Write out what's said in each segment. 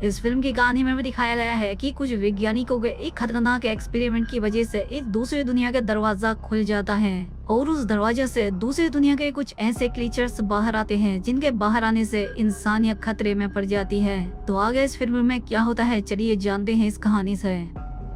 इस फिल्म की कहानी में भी दिखाया गया है कि कुछ वैज्ञानिकों के एक खतरनाक एक्सपेरिमेंट की वजह से एक दूसरी दुनिया का दरवाजा खुल जाता है और उस दरवाजे से दूसरी दुनिया के कुछ ऐसे क्रीचर्स बाहर आते हैं जिनके बाहर आने से इंसानियत खतरे में पड़ जाती है। तो आगे इस फिल्म में क्या होता है, चलिए जानते हैं इस कहानी से।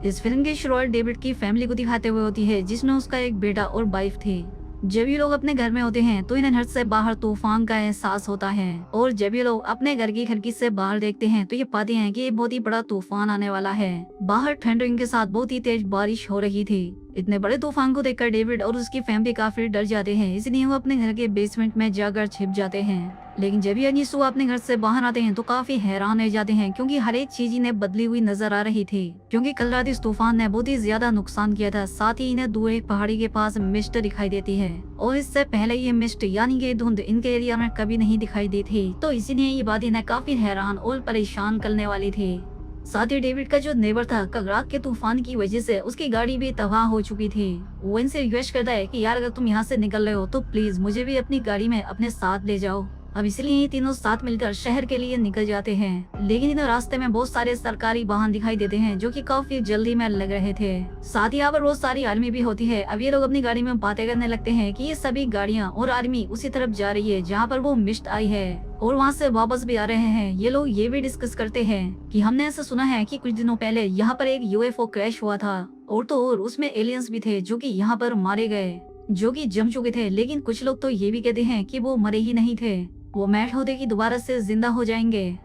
इस फिल्म की शुरुआत डेविड की फैमिली को दिखाते हुए होती है, जिसमें उसका एक बेटा और वाइफ थी। जब ये लोग अपने घर में होते हैं तो इन्हें घर से बाहर तूफान का एहसास होता है और जब ये लोग अपने घर की खिड़की से बाहर देखते हैं तो ये पाते हैं कि ये बहुत ही बड़ा तूफान आने वाला है। बाहर ठंड के साथ बहुत ही तेज बारिश हो रही थी। इतने बड़े तूफान को देखकर डेविड और उसकी फैमिली काफी डर जाते हैं, इसलिए वो अपने घर के बेसमेंट में जाकर छिप जाते हैं। लेकिन जब ये सुबह अपने घर से बाहर आते हैं तो काफी हैरान हो जाते हैं क्योंकि हर एक चीज इन्हें बदली हुई नजर आ रही थी, क्योंकि कल रात इस तूफान ने बहुत ही ज्यादा नुकसान किया था। साथ ही इन्हें दूर एक पहाड़ी के पास मिस्ट दिखाई देती है और इससे पहले ये मिस्ट यानी कि धुंध इनके एरिया में कभी नहीं दिखाई दी थी। तो इसीलिए ये बात इन्हें काफी हैरान और परेशान करने वाली थी। साथ ही डेविड का जो नेबर था, कल रात के तूफान की वजह से उसकी गाड़ी भी तबाह हो चुकी थी। वो इनसे रिक्वेस्ट करता है कि यार अगर तुम यहाँ से निकल रहे हो तो प्लीज मुझे भी अपनी गाड़ी में अपने साथ ले जाओ। अब इसलिए ये तीनों साथ मिलकर शहर के लिए निकल जाते हैं, लेकिन इन्हें रास्ते में बहुत सारे सरकारी वाहन दिखाई देते हैं जो कि काफी जल्दी में लग रहे थे। साथ ही यहाँ पर बहुत सारी आर्मी भी होती है। अब ये लोग अपनी गाड़ी में बातें करने लगते हैं कि ये सभी गाड़ियाँ और आर्मी उसी तरफ जा रही है जहाँ पर वो मिस्ट आई है और वहाँ से वापस भी आ रहे हैं। ये लोग ये भी डिस्कस करते हैं कि हमने ऐसा सुना है कि कुछ दिनों पहले यहाँ पर एक यूएफओ क्रैश हुआ था और तो और उसमें एलियंस भी थे जो कि यहाँ पर मारे गए, जो कि जम चुके थे। लेकिन कुछ लोग तो ये भी कहते हैं कि वो मरे ही नहीं थे, वो मैट होते कि दोबारा से जिंदा हो जाएंगे।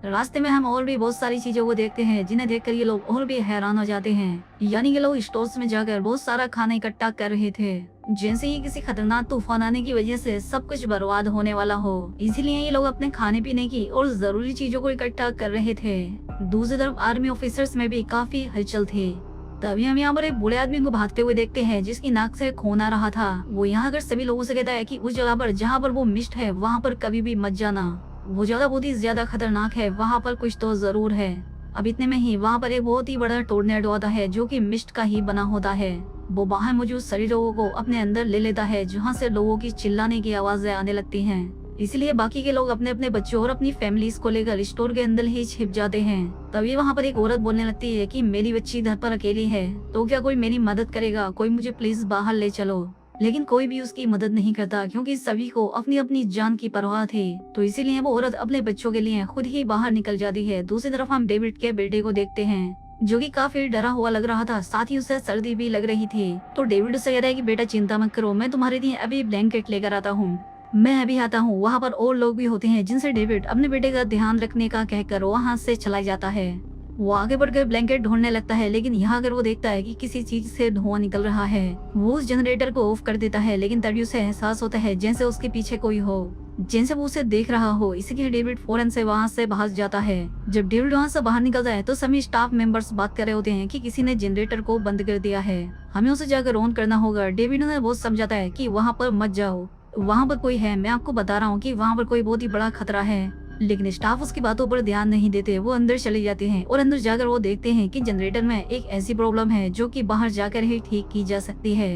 रास्ते में हम और भी बहुत सारी चीजों को देखते हैं जिन्हें देखकर ये लोग और भी हैरान हो जाते हैं, यानी कि लोग स्टोर्स में जाकर बहुत सारा खाना इकट्ठा कर रहे थे, जैसे ही किसी खतरनाक तूफान आने की वजह से सब कुछ बर्बाद होने वाला हो। इसीलिए ये लोग अपने खाने पीने की और जरूरी चीजों को इकट्ठा कर रहे थे। दूसरी तरफ आर्मी ऑफिसर्स में भी काफी हलचल थी। तभी हम यहाँ पर एक बूढ़े आदमी को भागते हुए देखते हैं जिसकी नाक से खून आ रहा था। वो यहाँ कर सभी लोगों से कहता है कि उस जगह पर जहाँ पर वो मिस्ट है वहाँ पर कभी भी मत जाना, वो जगह बहुत ही ज्यादा खतरनाक है, वहाँ पर कुछ तो जरूर है। अब इतने में ही वहाँ पर एक बहुत ही बड़ा टोर्नेडो आता है जो कि मिस्ट का ही बना होता है। वो बाहर मौजूद सभी लोगों को अपने अंदर ले लेता है, जहाँ से लोगों की चिल्लाने की आवाजें आने लगती हैं। इसलिए बाकी के लोग अपने अपने बच्चों और अपनी फैमिलीज को लेकर स्टोर के अंदर ही छिप जाते हैं। तभी वहाँ पर एक औरत बोलने लगती है कि मेरी बच्ची घर पर अकेली है, तो क्या कोई मेरी मदद करेगा, कोई मुझे प्लीज बाहर ले चलो। लेकिन कोई भी उसकी मदद नहीं करता क्योंकि सभी को अपनी अपनी जान की परवाह थी। तो इसीलिए वो औरत अपने बच्चों के लिए खुद ही बाहर निकल जाती है। दूसरी तरफ हम डेविड के बेटे को देखते हैं जो कि काफी डरा हुआ लग रहा था, साथ ही उसे सर्दी भी लग रही थी। तो डेविड उससे कहता है कि बेटा चिंता मत करो, मैं तुम्हारे लिए अभी ब्लैंकेट लेकर आता हूँ, मैं अभी आता हूँ। वहाँ पर और लोग भी होते हैं जिनसे डेविड अपने बेटे का ध्यान रखने का कहकर वहाँ से चला जाता है। वो आगे बढ़कर ब्लैंकेट ढूंढने लगता है, लेकिन यहाँ अगर वो देखता है कि किसी चीज से धुआं निकल रहा है, वो उस जनरेटर को ऑफ कर देता है। लेकिन तभी उसे एहसास होता है जैसे उसके पीछे कोई हो, जैसे वो उसे देख रहा हो। इसलिए डेविड फौरन से वहाँ से भाग जाता है। जब डेविड वहाँ से बाहर निकलता है तो सभी स्टाफ मेंबर्स बात कर रहे होते हैं कि किसी ने जनरेटर को बंद कर दिया है, हमें उसे जाकर ऑन करना होगा। डेविड उन्हें बहुत समझाता है कि वहाँ पर मत जाओ, वहाँ पर कोई है, मैं आपको बता रहा हूँ कि वहाँ पर कोई बहुत ही बड़ा खतरा है। लेकिन स्टाफ उसकी बातों पर ध्यान नहीं देते, वो अंदर चले जाते हैं और अंदर जाकर वो देखते हैं कि जनरेटर में एक ऐसी प्रॉब्लम है जो कि बाहर जाकर ही ठीक की जा सकती है।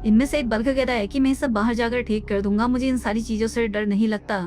इनमें से एक बल्कि कहता है कि मैं सब बाहर जाकर ठीक कर दूंगा, मुझे इन सारी चीजों से डर नहीं लगता।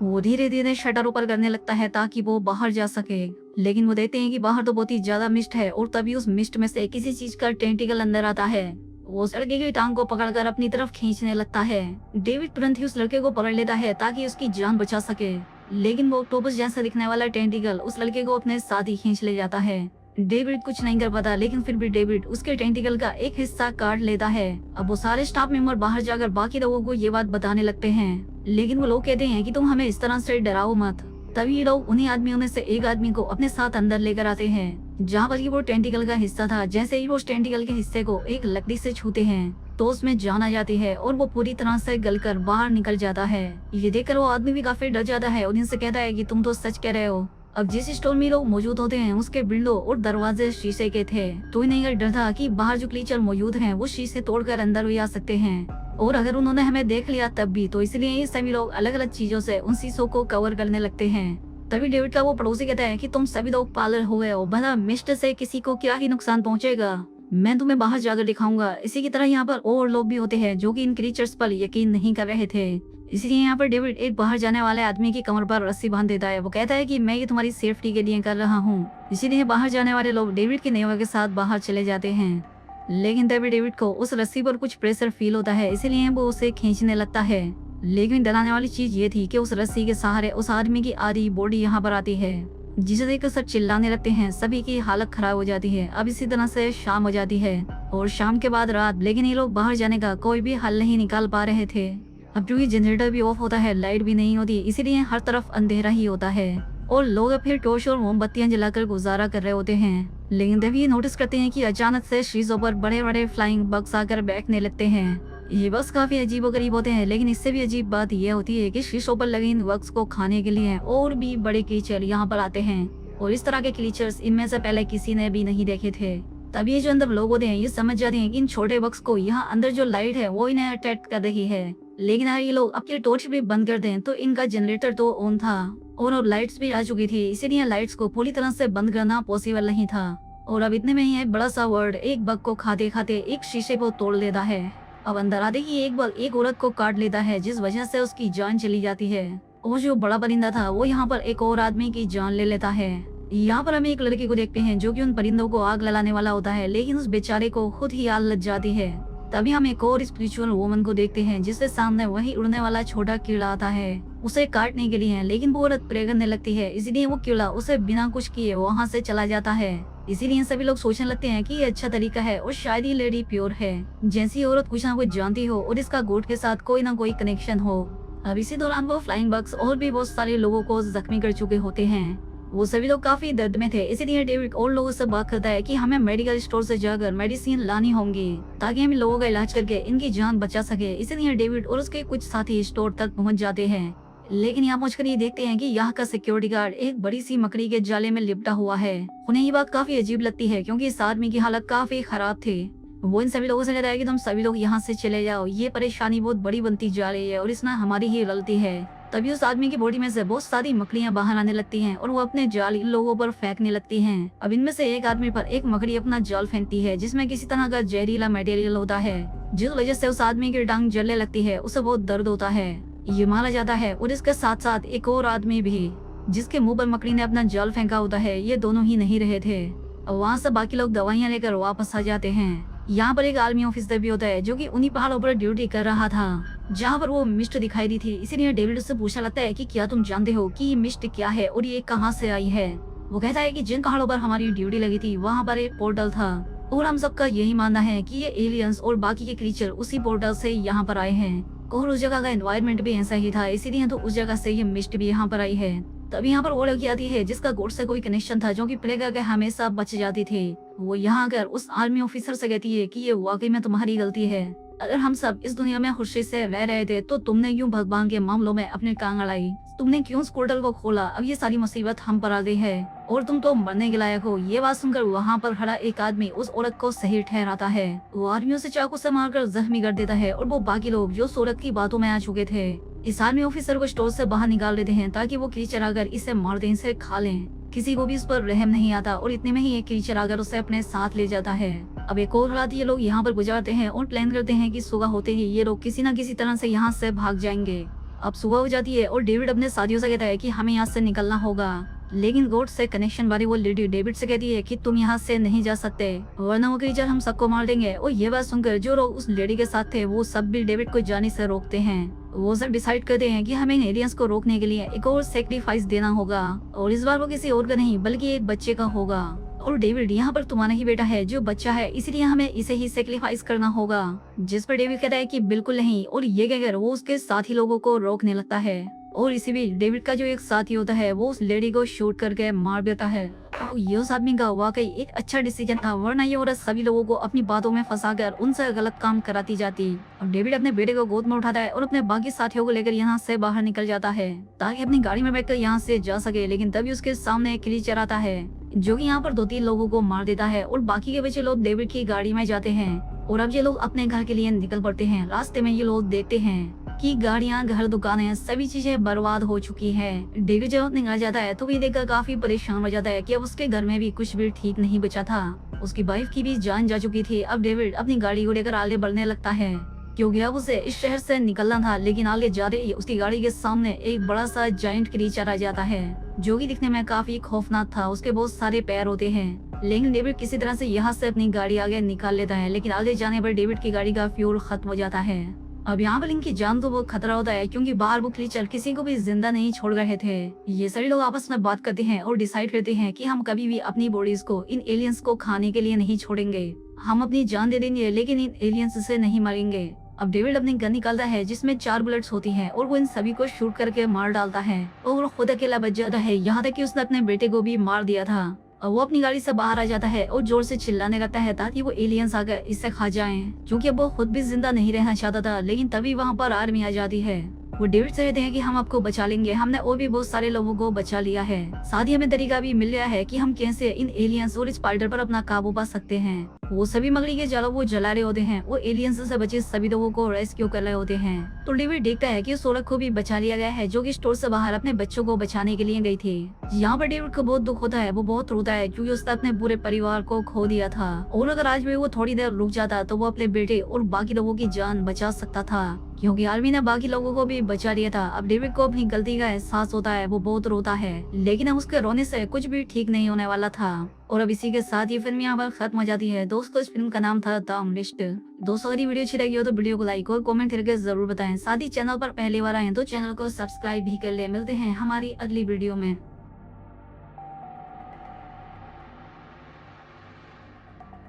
वो धीरे धीरे शटर ऊपर करने लगता है ताकि वो बाहर जा सके, लेकिन वो देखते हैं कि बाहर तो बहुत ही ज्यादा मिस्ट है और तभी उस मिस्ट में से किसी चीज का टेंटिकल अंदर आता है। वो उस लड़के की टांग को पकड़कर अपनी तरफ खींचने लगता है। डेविड तुरंत ही उस लड़के को पकड़ लेता है ताकि उसकी जान बचा सके, लेकिन वो ऑक्टोपस जैसा दिखने वाला टेंटिकल उस लड़के को अपने साथ ही खींच ले जाता है। डेविड कुछ नहीं कर पाता, लेकिन फिर भी डेविड उसके टेंटिकल का एक हिस्सा काट लेता है। अब वो सारे स्टाफ मेंबर बाहर जाकर बाकी लोगों को ये बात बताने लगते हैं, लेकिन वो लोग कहते हैं कि तुम हमें इस तरह से डराओ मत। तभी लोग उन्हीं आदमियों में से एक आदमी को अपने साथ अंदर लेकर आते हैं जहाँ पर वो टेंटिकल का हिस्सा था। जैसे ही वो उस टेंटिकल के हिस्से को एक लकड़ी से छूते हैं तो उसमें जान आ जाती है और वो पूरी तरह से गलकर बाहर निकल जाता है। ये देखकर वो आदमी भी काफी डर जाता है और इनसे कहता है कि तुम तो सच कह रहे हो। अब जिस स्टोर में लोग मौजूद होते हैं उसके विंडो और दरवाजे शीशे के थे, तो इन्हें डर था कि बाहर जो क्रीचर मौजूद हैं वो शीशे तोड़कर अंदर भी आ सकते हैं और अगर उन्होंने हमें देख लिया तब भी। तो इसलिए ये सभी लोग अलग अलग चीजों से उन शीशों को कवर करने लगते हैं। तभी डेविड का वो पड़ोसी कहता है कि तुम सभी लोग पागल हो गए हो, भला मिस्ट से किसी को क्या ही नुकसान पहुंचेगा, मैं तुम्हें बाहर जाकर दिखाऊंगा। इसी की तरह यहाँ पर और लोग भी होते हैं जो कि इन क्रीचर्स पर यकीन नहीं कर रहे थे। इसलिए यहाँ पर डेविड एक बाहर जाने वाले आदमी की कमर पर रस्सी बांध देता है। वो कहता है कि मैं ये तुम्हारी सेफ्टी के लिए कर रहा हूँ। इसीलिए बाहर जाने वाले लोग डेविड के नेवा के साथ बाहर चले जाते हैं, लेकिन तभी डेविड को उस रस्सी पर कुछ प्रेशर फील होता है, इसीलिए वो उसे खींचने लगता है। लेकिन डराने वाली चीज ये थी कि उस रस्सी के सहारे उस आदमी की आधी बॉडी यहाँ पर आती है, जिसे देखकर सब चिल्लाने लगते हैं। सभी की हालत खराब हो जाती है। अब इसी तरह से शाम हो जाती है और शाम के बाद रात, लेकिन ये लोग बाहर जाने का कोई भी हल नहीं निकाल पा रहे थे। अब क्योंकि जनरेटर भी ऑफ होता है, लाइट भी नहीं होती, इसीलिए हर तरफ अंधेरा ही होता है और लोग अब फिर टॉर्च और मोमबत्तियां जलाकर गुजारा कर रहे होते हैं। लेकिन तभी ये नोटिस करते हैं कि अचानक से शीशों पर बड़े बड़े फ्लाइंग बग्स आकर बैठने लगते हैं। ये बग्स काफी अजीबोगरीब होते हैं, लेकिन इससे भी अजीब बात यह होती है कि शीशों पर लगे इन बग्स को खाने के लिए और भी बड़े क्रीचर यहाँ पर आते हैं और इस तरह के क्रीचर्स इनमें से पहले किसी ने भी नहीं देखे थे। तभी ये जो अंदर लोग होते हैं ये समझ जाते हैं कि इन छोटे बग्स को यहाँ अंदर जो लाइट है वो इन्हें अटैक कर रही है। लेकिन अगर ये लोग अपनी टॉर्च भी बंद कर दें तो इनका जनरेटर तो ऑन था और अब लाइट्स भी आ चुकी थी, इसीलिए लाइट्स को पूरी तरह से बंद करना पॉसिबल नहीं था। और अब इतने में ही एक बड़ा सा वर्ड एक बग को खाते खाते एक शीशे को तोड़ लेता है। अब अंदर आते ही एक बग एक औरत को काट लेता है, जिस वजह से उसकी जान चली जाती है। और जो बड़ा परिंदा था वो यहाँ पर एक और आदमी की जान ले लेता है। यहाँ पर हम एक लड़के को देखते हैं जो कि उन परिंदों को आग लगाने वाला होता है, लेकिन उस बेचारे को खुद ही आग लग जाती है। तभी हम एक और स्पिरिचुअल वुमन को देखते हैं जिसके सामने वही उड़ने वाला छोटा कीड़ा आता है उसे काटने के लिए, लेकिन वो औरत प्रे करने लगती है, इसलिए वो कीड़ा उसे बिना कुछ किए वहाँ से चला जाता है। इसीलिए सभी लोग सोचने लगते हैं कि ये अच्छा तरीका है और शायद ये लेडी प्योर है, जैसी औरत कुछ ना कुछ जानती हो और इसका गोट के साथ कोई ना कोई कनेक्शन हो। अब इसी दौरान वो फ्लाइंग बग्स और भी बहुत सारे लोगों को जख्मी कर चुके होते हैं। वो सभी लोग काफी दर्द में थे, इसीलिए डेविड और लोगों से बात करता है कि हमें मेडिकल स्टोर से जाकर मेडिसिन लानी होंगी ताकि हम लोगों का इलाज करके इनकी जान बचा सके। इसीलिए डेविड और उसके कुछ साथी स्टोर तक पहुंच जाते हैं, लेकिन यहाँ पहुंचकर ये देखते हैं कि यहाँ का सिक्योरिटी गार्ड एक बड़ी सी मकड़ी के जाले में लिपटा हुआ है। उन्हें ये बात काफी अजीब लगती है क्योंकि इस आदमी की हालत काफी खराब थी। वो इन सभी लोगों से कहता है कि तुम सभी लोग यहाँ से चले जाओ, ये परेशानी बहुत बड़ी बनती जा रही है और इसमें हमारी ही गलती है। तभी उस आदमी की बॉडी में से बहुत सारी मकड़ियां बाहर आने लगती हैं और वो अपने जाल इन लोगों पर फेंकने लगती हैं। अब इनमें से एक आदमी पर एक मकड़ी अपना जाल फेंकती है जिसमें किसी तरह का जहरीला मटेरियल होता है, जिस वजह से उस आदमी की टांग जलने लगती है, उसे बहुत दर्द होता है, ये मारा जाता है। और इसके साथ साथ एक और आदमी भी जिसके मुंह पर मकड़ी ने अपना जाल फेंका होता है, ये दोनों ही नहीं रहे थे। वहाँ से बाकी लोग दवाइयाँ लेकर वापस आ जाते हैं। यहाँ पर एक आर्मी ऑफिसर भी होता है जो कि उन्हीं पहाड़ों पर ड्यूटी कर रहा था जहाँ पर वो मिस्ट दिखाई दी थी। इसीलिए डेविड उससे पूछने लगता है कि क्या तुम जानते हो कि ये मिस्ट क्या है और ये कहाँ से आई है। वो कहता है कि जिन पहाड़ों पर हमारी ड्यूटी लगी थी वहाँ पर एक पोर्टल था और हम सबका यही मानना है कि ये एलियंस और बाकी के क्रीचर उसी पोर्टल से यहाँ पर आए हैं और उस जगह का एनवायरनमेंट भी ऐसा ही था, इसीलिए तो उस जगह से ये मिस्ट भी यहाँ पर आई है। तभी यहाँ पर वो लड़की आती है जिसका गोट से कोई कनेक्शन था, जो कि प्ले करके हमेशा बच जाती थी। वो यहाँ आकर उस आर्मी ऑफिसर से कहती है कि ये वाकई में तुम्हारी गलती है। अगर हम सब इस दुनिया में खुशी से रह रहे थे तो तुमने क्यों भगवान के मामलों में अपने टांग अड़ाई, तुमने क्यों उस पोर्टल को खोला। अब ये सारी मुसीबत हम पर आ गई है और तुम तो मरने के लायक हो। ये बात सुनकर वहाँ पर खड़ा एक आदमी उस औरत को सही ठहराता है। वो आर्मियों से चाकू से मारकर जख्मी कर देता है और वो बाकी लोग जो उस औरत की बातों में आ चुके थे इस आर्मी ऑफिसर को स्टोर से बाहर निकाल देते हैं ताकि वो क्रीचर आकर इसे मार दें, इसे खा लें। किसी को भी इस पर रहम नहीं आता और इतने में ही एक क्रीचर आकर उसे अपने साथ ले जाता है। अब एक और रात ये लोग यहाँ पर गुजारते हैं और प्लान करते हैं कि सुबह होते ही ये लोग किसी न किसी तरह से यहाँ से भाग जाएंगे। अब सुबह हो जाती है और डेविड अपने साथियों से कहता है कि हमें यहाँ से निकलना होगा, लेकिन गोड से कनेक्शन वाली वो लेडी डेविड से कहती है कि तुम यहाँ से नहीं जा सकते वरना वो क्रीचर हम सबको मार देंगे। और ये बात सुनकर जो लोग उस लेडी के साथ थे वो सब भी डेविड को जाने से रोकते हैं। वो सब डिसाइड करते हैं कि हमें एलियंस को रोकने के लिए एक और सेक्रीफाइस देना होगा और इस बार वो किसी और का नहीं बल्कि एक बच्चे का होगा। और डेविड यहाँ पर तुम्हारा ही बेटा है जो बच्चा है, इसलिए हमें इसे ही सेक्रीफाइस करना होगा। जिस पर डेविड कहता है कि बिल्कुल नहीं, और ये कहकर वो उसके साथी लोगों को रोकने लगता है। और इसी बीच डेविड का जो एक साथी होता है वो उस लेडी को शूट करके मार देता है। तो ये उस आदमी का वाकई एक अच्छा डिसीजन था, वरना ये औरत सभी लोगों को अपनी बातों में फंसाकर उनसे गलत काम कराती जाती। अब डेविड अपने बेटे को गोद में उठाता है और अपने बाकी साथियों को लेकर यहाँ से बाहर निकल जाता है ताकि अपनी गाड़ी में बैठकर यहाँ से जा सके। लेकिन तभी उसके सामने एक क्रीचर आता है जो कि यहाँ पर 2-3 लोगों को मार देता है और बाकी के बच्चे लोग डेविड की गाड़ी में जाते हैं और अब ये लोग अपने घर के लिए निकल पड़ते हैं। रास्ते में ये लोग देखते हैं कि गाड़ियां, घर, दुकानें, सभी चीजें बर्बाद हो चुकी हैं। डेविड जब निकल जाता है तो ये देखकर काफी परेशान हो जाता है कि अब उसके घर में भी कुछ भी ठीक नहीं बचा था। उसकी वाइफ की भी जान जा चुकी थी। अब डेविड अपनी गाड़ी को लेकर आगे बढ़ने लगता है क्योंकि अब उसे इस शहर से निकलना था, लेकिन आगे जाते ही उसकी गाड़ी के सामने एक बड़ा सा जायंट क्रीचर आ जाता है जो कि दिखने में काफी खौफनाक था। उसके बहुत सारे पैर होते हैं, लेकिन डेविड किसी तरह से यहाँ से अपनी गाड़ी आगे निकाल लेता है। लेकिन आगे जाने पर डेविड की गाड़ी का फ्यूल खत्म हो जाता है। अब यहाँ पर इनकी जान तो वो खतरा होता है, क्योंकि बाहर वो क्रीचर किसी को भी जिंदा नहीं छोड़ रहे थे। ये सभी लोग आपस में बात करते हैं और डिसाइड करते हैं कि हम कभी भी अपनी बॉडीज को इन एलियंस को खाने के लिए नहीं छोड़ेंगे। हम अपनी जान दे देंगे, लेकिन इन एलियंस से नहीं मरेंगे। अब डेविड अपनी गन निकालता है जिसमें 4 बुलेट्स होती हैं और वो इन सभी को शूट करके मार डालता है और वो खुद अकेला बच जाता है। यहाँ तक कि उसने अपने बेटे को भी मार दिया था। और वो अपनी गाड़ी से बाहर आ जाता है और जोर से चिल्लाने लगता है ताकि वो एलियंस आकर इससे खा जाएं, क्योंकि अब वो खुद भी जिंदा नहीं रहना चाहता था। लेकिन तभी वहाँ पर आर्मी आ जाती है। वो डेविड से कहते हैं कि हम आपको बचा लेंगे, हमने और भी बहुत सारे लोगों को बचा लिया है। साथ ही हमें तरीका भी मिल गया है कि हम कैसे इन एलियंस और स्पाइडर पर अपना काबू पा सकते हैं। वो सभी मकड़ी के जालों वो जला रहे होते हैं, वो एलियंस से बचे सभी लोगों को रेस्क्यू कर रहे होते हैं। तो डेविड देखता है कि उस औरत को भी बचा लिया गया है जो कि स्टोर से बाहर अपने बच्चों को बचाने के लिए गई थी। यहाँ पर डेविड को बहुत दुख होता है, वो बहुत रोता है क्योंकि उसने अपने पूरे परिवार को खो दिया था। और अगर आज भी वो थोड़ी देर रुक जाता तो वो अपने बेटे और बाकी लोगों की जान बचा सकता था, क्योंकि आर्मी ने बाकी लोगों को भी बचा लिया था। अब डेविड को अपनी गलती का एहसास होता है, वो बहुत रोता है, लेकिन अब उसके रोने से कुछ भी ठीक नहीं होने वाला था। और अब इसी के साथ ये फिल्म यहाँ पर खत्म हो जाती है। दोस्तों, इस फिल्म का नाम था द मिस्ट। दोस्तों, अगर ये वीडियो अच्छी लगी हो तो वीडियो को लाइक और कमेंट करके जरूर बताएं। साथ ही चैनल पर पहली बार आए तो चैनल को सब्सक्राइब भी कर ले। मिलते हैं हमारी अगली वीडियो में।